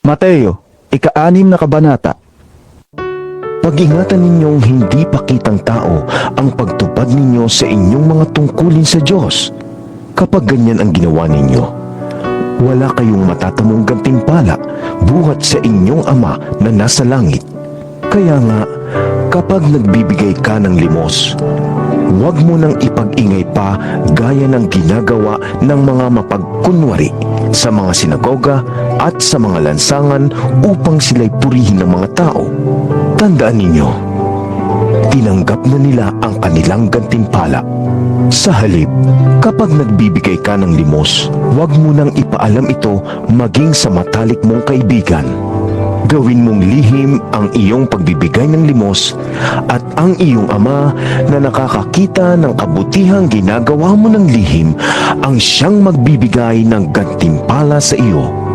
Mateo, ika-6 na kabanata. Pag-ingatan ninyong hindi pakitang tao ang pagtupad ninyo sa inyong mga tungkulin sa Diyos. Kapag ganyan ang ginawa ninyo, wala kayong matatamong gantimpala buhat sa inyong Ama na nasa langit. Kaya nga, kapag nagbibigay ka ng limos, huwag mo nang ipag-ingay pa gaya ng ginagawa ng mga mapagkunwari sa mga sinagoga at sa mga lansangan upang sila'y purihin ng mga tao. Tandaan ninyo, tinanggap na nila ang kanilang gantimpala. Sa halip, kapag nagbibigay ka ng limos, huwag mo nang ipaalam ito maging sa matalik mong kaibigan. Gawin mong lihim ang iyong pagbibigay ng limos at ang iyong Ama na nakakakita ng kabutihang ginagawa mo ng lihim ang siyang magbibigay ng gantimpala sa iyo.